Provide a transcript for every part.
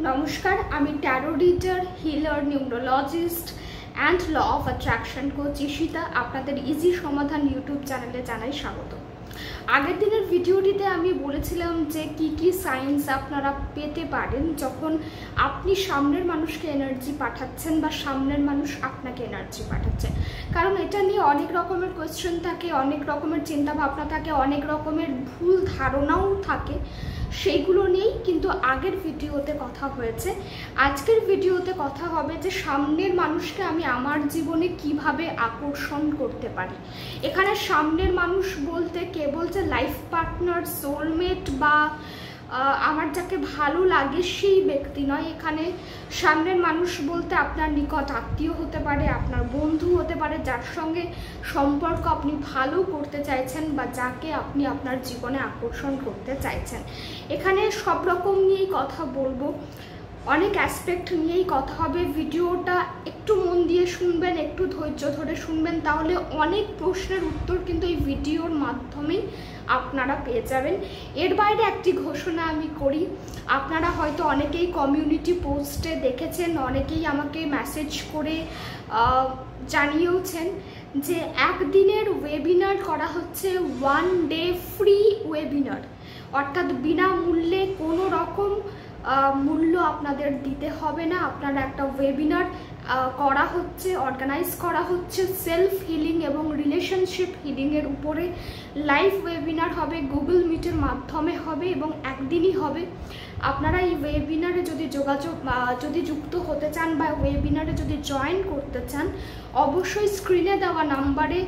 নমস্কার, আমি tarot reader, healer, neurologist and law of attraction coach Ishita আপনাদের ইজি সমাধান ইউটিউব চ্যানেলে জানাই স্বাগত। আগের দিনের ভিডিওটিতে আমি বলেছিলাম যে কি সাইন্স আপনারা পেতে পারেন যখন আপনি সামনের মানুষকে এনার্জি পাঠাচ্ছেন বা সামনের মানুষ আপনাকে এনার্জি পাঠাচ্ছে। কারণ এটা নিয়ে অনেক রকমের কোয়েশ্চেন থাকে, অনেক রকমের চিন্তাভাবনা থাকে, অনেক রকমের ভুল ধারণাও থাকে। সেইগুলো নিয়েই কিন্তু আগের ভিডিওতে কথা হয়েছে। আজকের ভিডিওতে কথা হবে যে সামনের মানুষকে আমি আমার জীবনে কিভাবে আকর্ষণ করতে পারি। এখানে সামনের মানুষ বলতে কেবল যে লাইফ পার্টনার, সোলমেট বা আমার যাকে ভালো লাগে সেই ব্যক্তি নয়। এখানে সামনের মানুষ বলতে আপনার নিকট আত্মীয় হতে পারে, আপনার বন্ধু হতে পারে, যার সঙ্গে সম্পর্ক আপনি ভালো করতে চাইছেন বা যাকে আপনি আপনার জীবনে আকর্ষণ করতে চাইছেন। এখানে সব রকম নিয়েই কথা বলবো, অনেক অ্যাসপেক্ট নিয়েই কথা হবে। ভিডিওটা একটু মন দিয়ে শুনবেন, একটু ধৈর্য ধরে শুনবেন, তাহলে অনেক প্রশ্নের উত্তর কিন্তু এই ভিডিওর মাধ্যমেই আপনারা পেয়ে যাবেন। এর বাইরে একটি ঘোষণা আমি করি, আপনারা হয়তো অনেকেই কমিউনিটি পোস্টে দেখেছেন, অনেকেই আমাকে মেসেজ করে জানিয়েওছেন যে একদিনের ওয়েবিনার করা হচ্ছে, 1 ডে ফ্রি ওয়েবিনার, অর্থাৎ বিনামূল্যে কোনো রকম মূল্য আপনাদের দিতে হবে না। আপনারা একটা ওয়েবিনার করা হচ্ছে, অর্গানাইজ করা হচ্ছে সেলফ হিলিং এবং রিলেশনশিপ হিলিংয়ের উপরে। লাইভ ওয়েবিনার হবে, গুগল মিটের মাধ্যমে হবে এবং একদিনই হবে। আপনারা এই ওয়েবিনারে যদি যুক্ত হতে চান বা ওয়েবিনারে যদি জয়েন করতে চান, অবশ্যই স্ক্রিনে দেওয়া নাম্বারে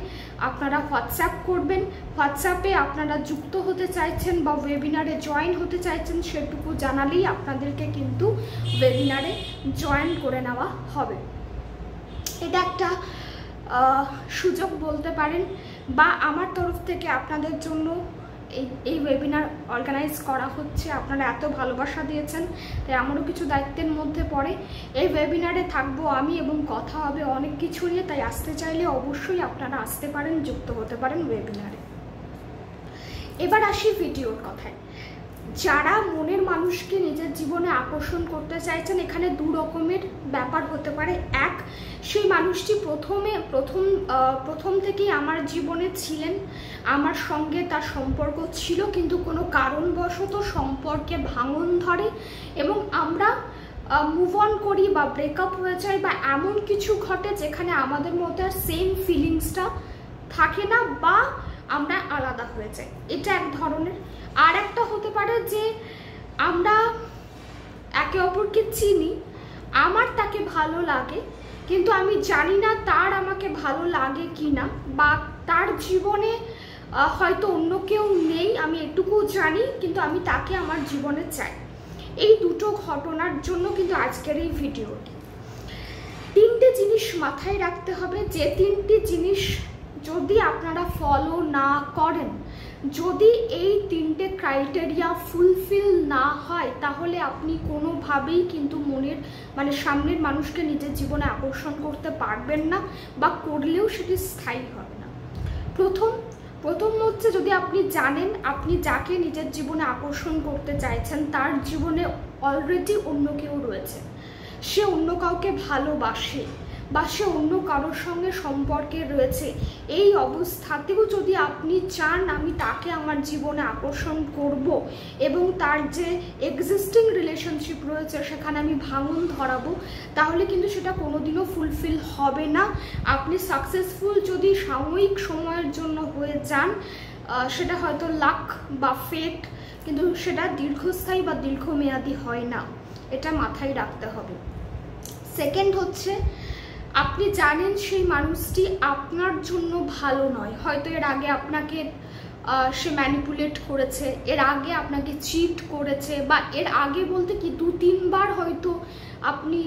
আপনারা হোয়াটসঅ্যাপ করবেন। হোয়াটসঅ্যাপে আপনারা যুক্ত হতে চাইছেন বা ওয়েবিনারে জয়েন হতে চাইছেন সেটুকু জানালেই আপনাদেরকে কিন্তু ওয়েবিনারে জয়েন করে নেওয়া হবে। এটা একটা সুযোগ বলতে পারেন, বা আমার তরফ থেকে আপনাদের জন্য এই ওয়েবিনার অর্গানাইজ করা হচ্ছে। আপনারা এত ভালোবাসা দিয়েছেন, তাই আমারও কিছু দায়িত্বের মধ্যে পড়ে। এই ওয়েবিনারে থাকবো আমি এবং কথা হবে অনেক কিছু নিয়ে, তাই আসতে চাইলে অবশ্যই আপনারা আসতে পারেন, যুক্ত হতে পারেন ওয়েবিনারে। এবার আসি ভিডিওর কথায়। যারা মনের মানুষকে নিজের জীবনে আকর্ষণ করতে চাইছেন, এখানে দু রকমের ব্যাপার হতে পারে। এক, সেই মানুষটি প্রথম থেকেই আমার জীবনে ছিলেন, আমার সঙ্গে তার সম্পর্ক ছিল, কিন্তু কোনো কারণবশত সম্পর্কে ভাঙন ধরে এবং আমরা মুভ অন করি বা ব্রেকআপ হয়ে যায়, বা এমন কিছু ঘটে যেখানে আমাদের মধ্যে আর সেম ফিলিংসটা থাকে না বা আমরা আলাদা হয়ে যাই। এটা এক ধরনের। আর একটা হতে পারে যে আমরা একে অপরকে চিনি, আমার তাকে ভালো লাগে, কিন্তু আমি জানি না তার আমাকে ভালো লাগে কি না, বা তার জীবনে হয়তো অন্য কেউ নেই, আমি এটুকু জানি, কিন্তু আমি তাকে আমার জীবনে চাই। এই দুটো ঘটনার জন্য কিন্তু আজকের এই ভিডিওটি। 3টে জিনিস মাথায় রাখতে হবে, যে 3টি জিনিস যদি আপনারা ফলো না করেন, যদি এই 3টে ক্রাইটেরিয়া ফুলফিল না হয়, তাহলে আপনি কোনোভাবেই কিন্তু সামনের মানুষকে নিজের জীবনে আকর্ষণ করতে পারবেন না, বা করলেও সেটি স্থায়ী হবে না। প্রথম হচ্ছে, যদি আপনি জানেন আপনি যাকে নিজের জীবনে আকর্ষণ করতে চাইছেন তার জীবনে অলরেডি অন্য কেউ রয়েছে, সে অন্য কাউকে ভালোবাসে বা সে অন্য কারোর সঙ্গে সম্পর্কে রয়েছে, এই অবস্থাতেও যদি আপনি চান আমি তাকে আমার জীবনে আকর্ষণ করব এবং তার যে এক্সিস্টিং রিলেশনশিপ রয়েছে সেখানে আমি ভাঙন ধরাবো, তাহলে কিন্তু সেটা কোনোদিনও ফুলফিল হবে না। আপনি সাকসেসফুল যদি সাময়িক সময়ের জন্য হয়ে যান, সেটা হয়তো লাক বা ফেট, কিন্তু সেটা দীর্ঘস্থায়ী বা দীর্ঘমেয়াদী হয় না। এটা মাথায় রাখতে হবে। সেকেন্ড হচ্ছে, আপনি জানেন সেই মানুষটি আপনার জন্য ভালো নয়, হয়তো এর আগে আপনাকে সে ম্যানিপুলেট করেছে, এর আগে আপনাকে চিট করেছে, বা এর আগে বলতে কি 2-3 বার হয়তো আপনি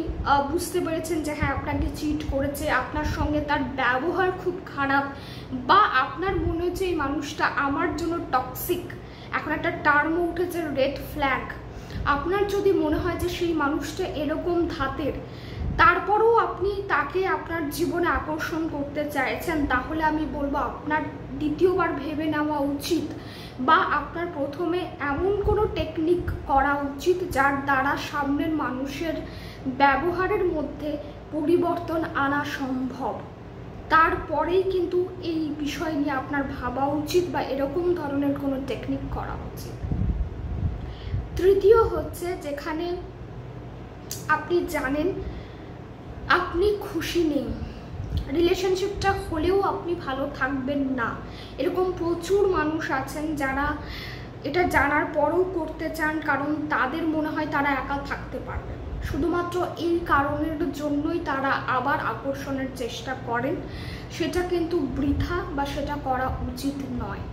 বুঝতে পেরেছেন যে হ্যাঁ আপনাকে চিট করেছে, আপনার সঙ্গে তার ব্যবহার খুব খারাপ, বা আপনার মনে হচ্ছে এই মানুষটা আমার জন্য টক্সিক। এখন একটা টার্মও উঠেছে রেড ফ্ল্যাগ। আপনার যদি মনে হয় যে সেই মানুষটা এরকম ধাতের, তারপরেও আপনি তাকে আপনার জীবনে আকর্ষণ করতে চাইছেন, তাহলে আমি বলবো আপনার দ্বিতীয়বার ভেবে নেওয়া উচিত বা আপনার প্রথমে এমন কোনো টেকনিক করা উচিত যার দ্বারা সামনের মানুষের ব্যবহারের মধ্যে পরিবর্তন আনা সম্ভব। তারপরেই কিন্তু এই বিষয় নিয়ে আপনার ভাবা উচিত বা এরকম ধরনের কোনো টেকনিক করা উচিত। তৃতীয় হচ্ছে যেখানে আপনি জানেন আপনি খুশি নেই, রিলেশনশিপটা হলেও আপনি ভালো থাকবেন না, এরকম প্রচুর মানুষ আছেন যারা এটা জানার পরও করতে চান, কারণ তাদের মনে হয় তারা একা থাকতে পারবে। শুধুমাত্র এই কারণের জন্যই তারা আবার আকর্ষণের চেষ্টা করেন, সেটা কিন্তু বৃথা বা সেটা করা উচিত নয়।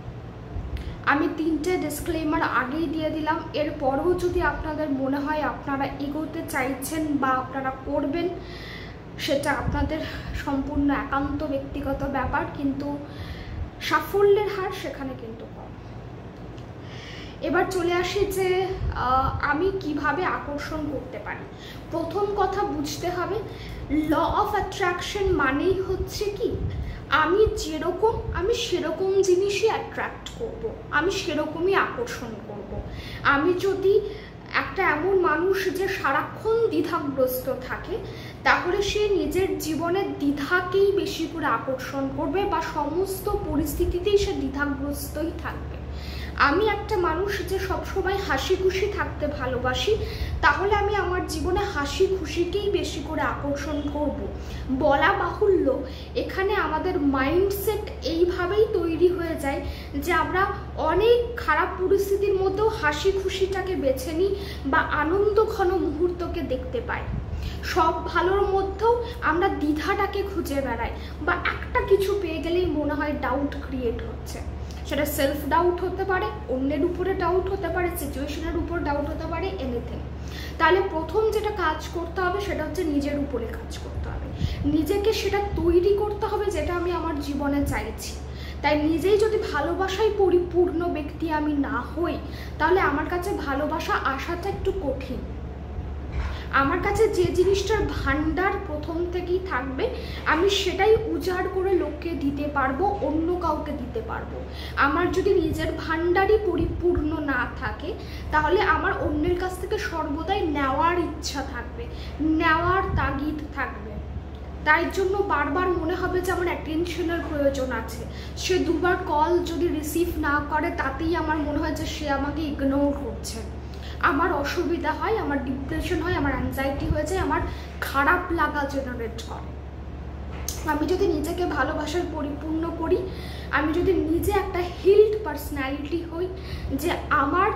আমি 3টে ডিসক্লেমার আগেই দিয়ে দিলাম। এরপরেও যদি আপনাদের মনে হয় আপনারা এগোতে চাইছেন বা আপনারা করবেন, সেটা আপনাদের সম্পূর্ণ একান্ত ব্যক্তিগত ব্যাপার, কিন্তু সাফল্যের হার সেখানে কিন্তু কম। এবার চলে আসি যে আমি কিভাবে আকর্ষণ করতে পারি। প্রথম কথা বুঝতে হবে, ল অফ অ্যাট্রাকশন মানেই হচ্ছে কি, আমি যেরকম আমি সেরকম জিনিসই অ্যাট্রাক্ট করব, আমি সেরকমই আকর্ষণ করব। আমি যদি একটা এমন মানুষ যে সারাক্ষণ দ্বিধাগ্রস্ত থাকে, তাহলে সে নিজের জীবনের দ্বিধাকেই বেশি করে আকর্ষণ করবে বা সমস্ত পরিস্থিতিতেই সে দ্বিধাগ্রস্তই থাকবে। আমি একটা মানুষ যে সবসময় হাসি খুশি থাকতে ভালোবাসি, তাহলে আমি আমার জীবনে হাসি খুশিকেই বেশি করে আকর্ষণ করব। বলা বাহুল্য, এখানে আমাদের মাইন্ডসেট এইভাবেই তৈরি হয়ে যায় যে আমরা অনেক খারাপ পরিস্থিতির মধ্যেও হাসি খুশিটাকে বেছে নিই বা আনন্দ ঘন মুহূর্তকে দেখতে পাই। সব ভালোর মধ্যেও আমরা দ্বিধাটাকে খুঁজে বেড়াই বা একটা কিছু পেয়ে গেলেই মনে হয় ডাউট ক্রিয়েট হচ্ছে। সেটা সেলফ ডাউট হতে পারে, অন্যের উপরে ডাউট হতে পারে, সিচুয়েশনের উপর ডাউট হতে পারে, এনিথিং। তাহলে প্রথম যেটা কাজ করতে হবে সেটা হচ্ছে নিজের উপরে কাজ করতে হবে, নিজেকে সেটা তৈরি করতে হবে যেটা আমি আমার জীবনে চাইছি। তাই নিজেই যদি ভালোবাসায় পরিপূর্ণ ব্যক্তি আমি না হই, তাহলে আমার কাছে ভালোবাসা আসাটা একটু কঠিন। আমার কাছে যে জিনিসটার ভান্ডার প্রথম থেকেই থাকবে, আমি সেটাই উজাড় করে লোককে দিতে পারবো, অন্য কাউকে দিতে পারবো। আমার যদি নিজের ভান্ডারই পরিপূর্ণ না থাকে, তাহলে আমার অন্যের কাছ থেকে সর্বদাই নেওয়ার ইচ্ছা থাকবে, নেওয়ার তাগিদ থাকবে। তাই জন্য বারবার মনে হবে যে আমার অ্যাটেনশনের প্রয়োজন আছে। সে দুবার কল যদি রিসিভ না করে, তাতেই আমার মনে হয় যে সে আমাকে ইগনোর করছে। আমার অসুবিধা হয়, আমার ডিপ্রেশন হয়, আমার অ্যাংজাইটি হয়ে যায়, আমার খারাপ লাগা জেনারেট করে। আমি যদি নিজেকে ভালোবাসার পরিপূর্ণ করি, আমি যদি নিজে একটা হিল্ড পার্সোনালিটি হই যে আমার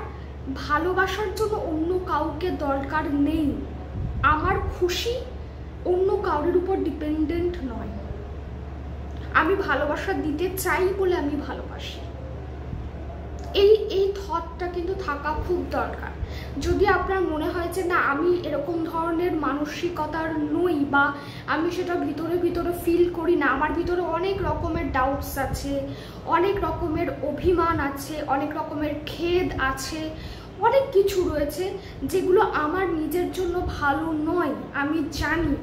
ভালোবাসার জন্য অন্য কাউকে দরকার নেই, আমার খুশি অন্য কারোর উপর ডিপেন্ডেন্ট নয়, আমি ভালোবাসা দিতে চাই বলে আমি ভালোবাসি, এই থটটা কিন্তু থাকা খুব দরকার। যদি আপনার মনে হয় যে না আমি এরকম ধরনের মানসিকতার নই বা আমি সেটা ভিতরে ভিতরে ফিল করি না, আমার ভিতরে অনেক রকমের ডাউটস আছে, অনেক রকমের অভিমান আছে, অনেক রকমের খেদ আছে, অনেক কিছু রয়েছে যেগুলো আমার নিজের জন্য ভালো নয়, আমি জানি,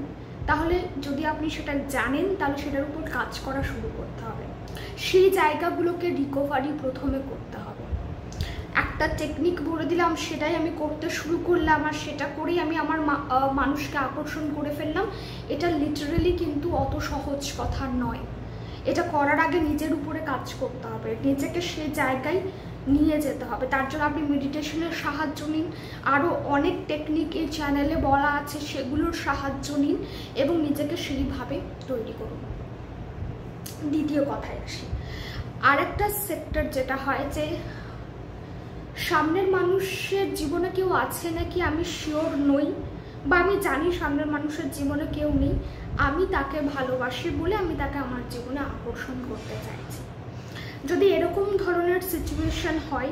তাহলে যদি আপনি সেটা জানেন তাহলে সেটার উপর কাজ করা শুরু করতে হবে। সেই জায়গাগুলোকে রিকভারি প্রথমে করতে হবে। একটা টেকনিক বলে দিলাম, সেটাই আমি করতে শুরু করলাম আর সেটা করেই আমি আমার মানুষকে আকর্ষণ করে ফেললাম। এটা লিটারেলি কিন্তু অত সহজ কথা নয়। এটা করার আগে নিজের উপরে কাজ করতে হবে, নিজেকে সে জায়গায় নিয়ে যেতে হবে। তার জন্য আপনি মেডিটেশনের সাহায্য নিন, আরও অনেক টেকনিক এই চ্যানেলে বলা আছে, সেগুলোর সাহায্য নিন এবং নিজেকে সেইভাবে তৈরি করুন। দ্বিতীয় কথায় আসি, আরেকটা সেক্টর যেটা হয় যে সামনের মানুষের জীবনে কেউ আছে নাকি আমি শিওর নই, বা আমি জানি সামনের মানুষের জীবনে কেউ নেই, আমি তাকে ভালোবাসি বলে আমি তাকে আমার জীবনে আকর্ষণ করতে চাইছি। যদি এরকম ধরনের সিচুয়েশন হয়,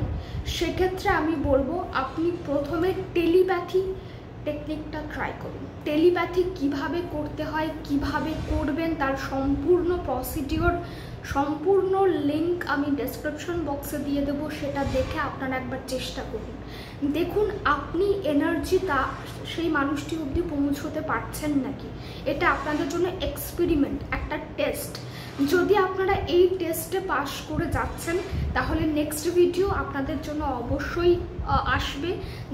সেক্ষেত্রে আমি বলবো আপনি প্রথমে টেলিপ্যাথি টেকনিকটা ট্রাই করুন। টেলিপ্যাথি কিভাবে করতে হয়, কিভাবে করবেন, তার সম্পূর্ণ প্রসিডিওর সম্পূর্ণ লিঙ্ক আমি ডেসক্রিপশন বক্সে দিয়ে দেবো, সেটা দেখে আপনারা একবার চেষ্টা করুন। দেখুন আপনি এনার্জিটা সেই মানুষটি অবধি পৌঁছতে পারছেন নাকি। এটা আপনাদের জন্য এক্সপেরিমেন্ট, একটা টেস্ট। যদি আপনারা এই টেস্টে পাস করে যাচ্ছেন তাহলে নেক্সট ভিডিও আপনাদের জন্য অবশ্যই আসবে,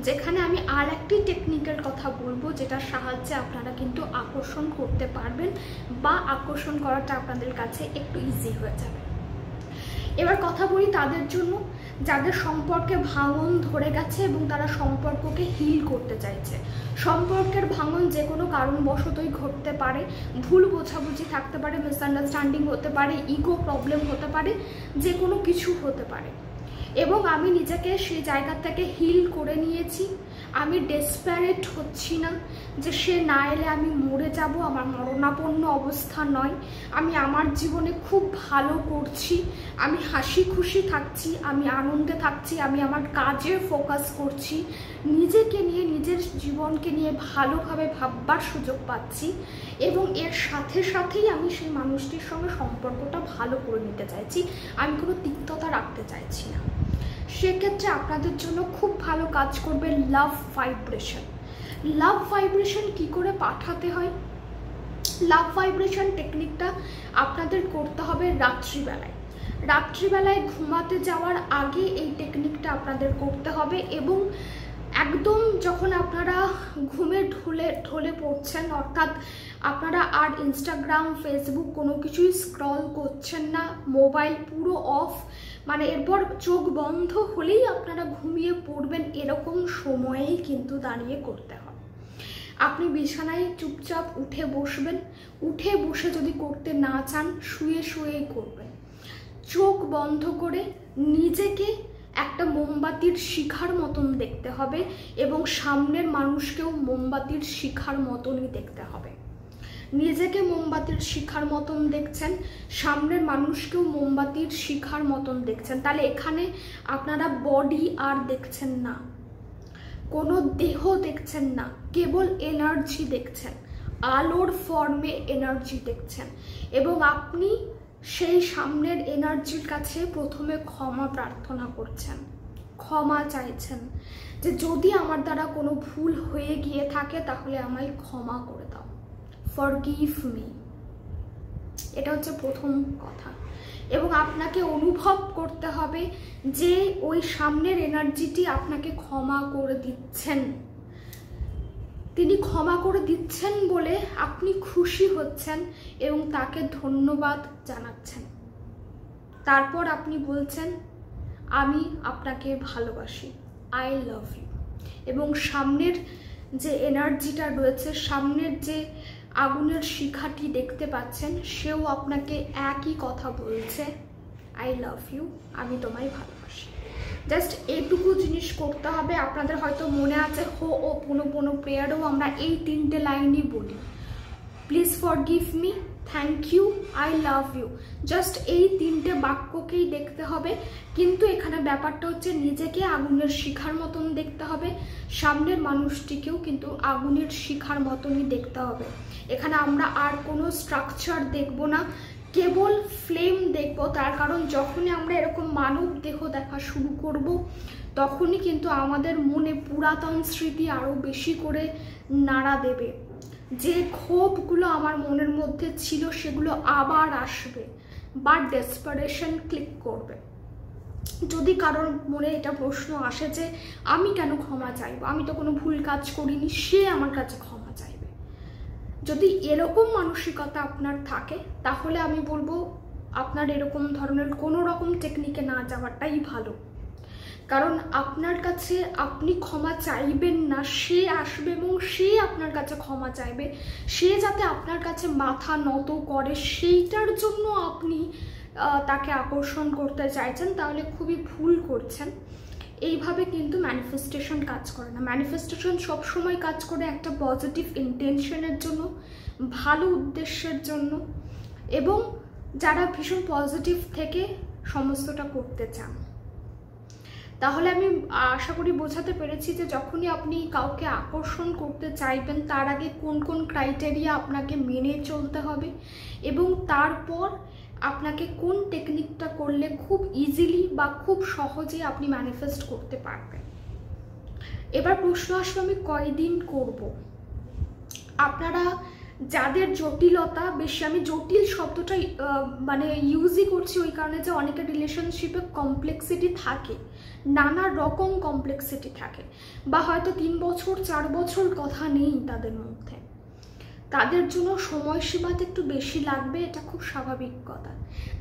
যেখানে আমি আর একটি টেকনিকের কথা বলবো, যেটার সাহায্যে আপনারা কিন্তু আকর্ষণ করতে পারবেন বা আকর্ষণ করাটা আপনাদের কাছে একটু ইজি হয়ে যাবে। এবার কথা বলি তাদের জন্য যাদের সম্পর্কে ভাঙন ধরে গেছে এবং তারা সম্পর্ককে হিল করতে চাইছে। সম্পর্কের ভাঙন যে কোনো কারণবশতই ঘটতে পারে, ভুল বোঝাবুঝি থাকতে পারে, মিসআন্ডারস্ট্যান্ডিং হতে পারে, ইগো প্রবলেম হতে পারে, যে কোনো কিছু হতে পারে। এবং আমি নিজেকে সেই জায়গা থেকে হিল করে নিয়েছি। আমি ডেসপারেট হচ্ছি না যে সে না এলে আমি মরে যাব, আমার মরণাপন্ন অবস্থা নয়। আমি আমার জীবনে খুব ভালো করছি, আমি হাসি খুশি থাকছি, আমি আনন্দে থাকছি, আমি আমার কাজে ফোকাস করছি, নিজেকে নিয়ে নিজের জীবনকে নিয়ে ভালোভাবে ভাববার সুযোগ পাচ্ছি এবং এর সাথে সাথেই আমি সেই মানুষটির সঙ্গে সম্পর্কটা ভালো করে নিতে চাইছি। আমি কোনো তিক্ততা রাখতে চাইছি না। সেক্ষেত্রে আপনাদের জন্য খুব ভালো কাজ করবে লাভ ভাইব্রেশন। লাভ ভাইব্রেশন কি করে পাঠাতে হয়? লাভ ভাইব্রেশন টেকনিকটা আপনাদের করতে হবে রাত্রিবেলায়। রাত্রিবেলায় ঘুমাতে যাওয়ার আগে এই টেকনিকটা আপনাদের করতে হবে এবং একদম যখন আপনারা ঘুমে ঢলে পড়ছেন, অর্থাৎ আপনারা আর ইনস্টাগ্রাম ফেসবুক কোনো কিছুই স্ক্রল করছেন না, মোবাইল পুরো অফ, মানে এরপর চোখ বন্ধ হলেই আপনারা ঘুমিয়ে পড়বেন, এরকম সময়েই কিন্তু দাঁড়িয়ে করতে হবে। আপনি বিছানায় চুপচাপ উঠে বসবেন, উঠে বসে যদি করতে না চান শুয়ে শুয়েই করবেন। চোখ বন্ধ করে নিজেকে একটা মোমবাতির শিখার মতন দেখতে হবে এবং সামনের মানুষকেও মোমবাতির শিখার মতনই দেখতে হবে। নিজেকে মোমবাতির শিখার মতন দেখছেন, সামনের মানুষকেও মোমবাতির শিখার মতন দেখছেন। তাহলে এখানে আপনারা বডি আর দেখছেন না, কোনো দেহ দেখছেন না, কেবল এনার্জি দেখছেন, আলোর ফর্মে এনার্জি দেখছেন এবং আপনি সেই সামনের এনার্জির কাছে প্রথমে ক্ষমা প্রার্থনা করছেন, ক্ষমা চাইছেন যে যদি আমার দ্বারা কোনো ভুল হয়ে গিয়ে থাকে তাহলে আমায় ক্ষমা করে দাও, ফরগিভ মি। এটা হচ্ছে প্রথম কথা। এবং আপনাকে অনুভব করতে হবে যে ওই সামনের এনার্জিটি আপনাকে ক্ষমা করে দিচ্ছেন। তিনি ক্ষমা করে দিচ্ছেন বলে আপনি খুশি হচ্ছেন এবং তাকে ধন্যবাদ জানাচ্ছেন। তারপর আপনি বলছেন আমি আপনাকে ভালোবাসি, আই লাভ ইউ। এবং সামনের যে এনার্জিটা রয়েছে, সামনের যে আগুনের শিখাটি দেখতে পাচ্ছেন, সেও আপনাকে একই কথা বলছে, আই লাভ ইউ, আমি তোমায় ভালোবাসি। জাস্ট এইটুকু জিনিস করতে হবে। আপনাদের হয়তো মনে আছে হো ও পুনো প্রেয়ারেও আমরা এই 3টে লাইনই বলি, please forgive me, thank you, I love you. Just এই 3টে বাক্যকেই দেখতে হবে। কিন্তু এখানে ব্যাপারটা হচ্ছে নিজেকে আগুনের শিখার মতন দেখতে হবে, সামনের মানুষটিকেও কিন্তু আগুনের শিখার মতনই দেখতে হবে। এখানে আমরা আর কোনো স্ট্রাকচার দেখব না, কেবল ফ্লেম দেখব। তার কারণ যখনই আমরা এরকম মানব দেহ দেখা শুরু করব তখনই কিন্তু আমাদের মনে পুরাতন স্মৃতি আরও বেশি করে নাড়া দেবে। যে ক্ষোভগুলো আমার মনের মধ্যে ছিল সেগুলো আবার আসবে বা ডেসপারেশন ক্লিক করবে। যদি কারোর মনে এটা প্রশ্ন আসে যে আমি কেন ক্ষমা চাইবো, আমি তো কোনো ভুল কাজ করিনি, সে আমার কাছে ক্ষমা চাইবে, যদি এরকম মানসিকতা আপনার থাকে তাহলে আমি বলবো আপনার এরকম ধরনের কোনো রকম টেকনিকে না যাওয়াটাই ভালো। কারণ আপনার কাছে আপনি ক্ষমা চাইবেন না, সে আসবে এবং সে আপনার কাছে ক্ষমা চাইবে। সে যাতে আপনার কাছে মাথা নত করে সেইটার জন্য আপনি তাকে আকর্ষণ করতে চাইছেন, তাহলে খুবই ভুল করছেন। এইভাবে কিন্তু ম্যানিফেস্টেশন কাজ করে না। ম্যানিফেস্টেশন সবসময় কাজ করে একটা পজিটিভ ইন্টেনশনের জন্য, ভালো উদ্দেশ্যের জন্য, এবং যারা ভীষণ পজিটিভ থেকে সমস্তটা করতে চান। তাহলে আমি আশা করি বোঝাতে পেরেছি যে যখনই আপনি কাউকে আকর্ষণ করতে চাইবেন তার আগে কোন কোন ক্রাইটেরিয়া আপনাকে মেনে চলতে হবে এবং তারপর আপনাকে কোন টেকনিকটা করলে খুব ইজিলি বা খুব সহজে আপনি ম্যানিফেস্ট করতে পারবেন। এবার প্রশ্ন আসবে আমি কয়দিন করব। আপনারা যাদের জটিলতা বেশি, আমি জটিল শব্দটা মানে ইউজই করছি ওই কারণে যে অনেকের রিলেশনশিপে কমপ্লেক্সিটি থাকে, নানা রকম কমপ্লেক্সিটি থাকে, বা হয়তো 3 বছর 4 বছর কথা নেই তাদের মধ্যে, তাদের জন্য সময়সীমাতে একটু বেশি লাগবে, এটা খুব স্বাভাবিক কথা।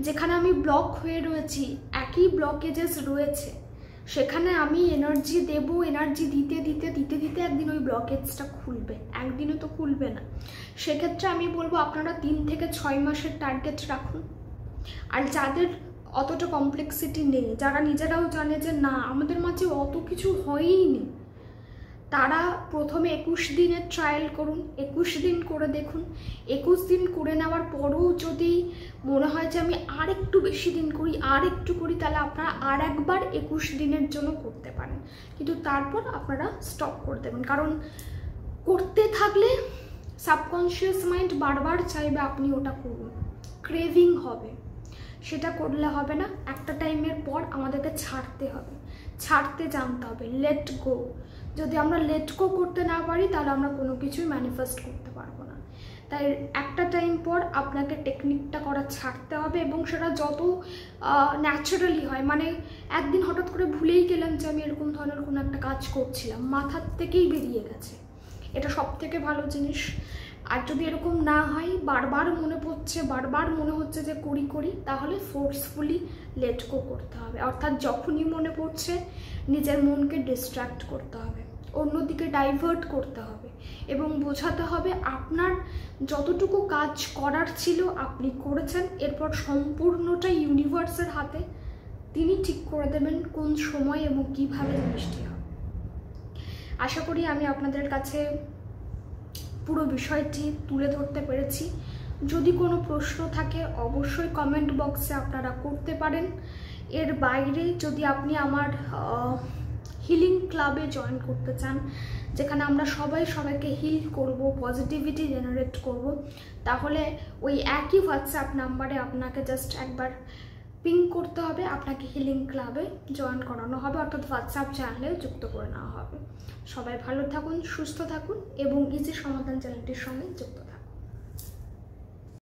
যেখানে আমি ব্লক হয়ে রয়েছি, একই ব্লকেজেস রয়েছে, সেখানে আমি এনার্জি দেব, এনার্জি দিতে দিতে দিতে দিতে একদিন ওই ব্লকেজটা খুলবে, একদিনও তো খুলবে না। সেক্ষেত্রে আমি বলবো আপনারা 3 থেকে 6 মাসের টার্গেট রাখুন। আর যাদের অতটা কমপ্লেক্সিটি নেই, যারা নিজেরাও জানে যে না আমাদের মাঝে অত কিছু হয়ইনি, তারা প্রথমে 21 দিনের ট্রায়াল করুন, 21 দিন করে দেখুন। 21 দিন করে নেওয়ার পরও যদি মনে হয় যে আমি আর একটু বেশি দিন করি, আর একটু করি, তাহলে আপনারা আর একবার 21 দিনের জন্য করতে পারেন, কিন্তু তারপর আপনারা স্টপ করে দেবেন। কারণ করতে থাকলে সাবকনশিয়াস মাইন্ড বারবার চাইবে আপনি ওটা করুন, ক্রেভিং হবে, সেটা করলে হবে না। একটা টাইমের পর আমাদেরকে ছাড়তে হবে, ছাড়তে জানতে হবে, লেট গো। যদি আমরা লেট গো করতে না পারি তাহলে আমরা কোনো কিছুই ম্যানিফেস্ট করতে পারবো না। তাই একটা টাইম পর আপনাকে টেকনিকটা করা ছাড়তে হবে, এবং সেটা যত ন্যাচারালি হয়, মানে একদিন হঠাৎ করে ভুলেই গেলাম যে আমি এরকম ধরনের কোনো একটা কাজ করছিলাম, মাথার থেকেই বেরিয়ে গেছে, এটা সব থেকে ভালো জিনিস। আর যদি এরকম না হয়, বারবার মনে পড়ছে, বারবার মনে হচ্ছে যে করি করি, তাহলে ফোর্সফুলি লেট গো করতে হবে। অর্থাৎ যখনই মনে পড়ছে নিজের মনকে ডিস্ট্র্যাক্ট করতে হবে, অন্যদিকে ডাইভার্ট করতে হবে, এবং বোঝাতে হবে আপনার যতটুকু কাজ করার ছিল আপনি করেছেন, এরপর সম্পূর্ণটা ইউনিভার্সের হাতে, তিনি ঠিক করে দেবেন কোন সময় এবং কীভাবে জিনিসটি হবে। আশা করি আমি আপনাদের কাছে পুরো বিষয়টি তুলে ধরতে পেরেছি। যদি কোনো প্রশ্ন থাকে অবশ্যই কমেন্ট বক্সে আপনারা করতে পারেন। এর বাইরে যদি আপনি আমার হিলিং ক্লাবে জয়েন করতে চান, যেখানে আমরা সবাইকে হিল করব, পজিটিভিটি জেনারেট করব, তাহলে ওই একই হোয়াটসঅ্যাপ নাম্বারে আপনাকে জাস্ট একবার পিং করতে হবে, আপনাকে হিলিং ক্লাবে জয়েন করানো হবে, অর্থাৎ হোয়াটসঅ্যাপ চ্যানেলে যুক্ত করে নেওয়া হবে। সবাই ভালো থাকুন, সুস্থ থাকুন এবং ইজি সমাধান চ্যানেলটির সঙ্গে যুক্ত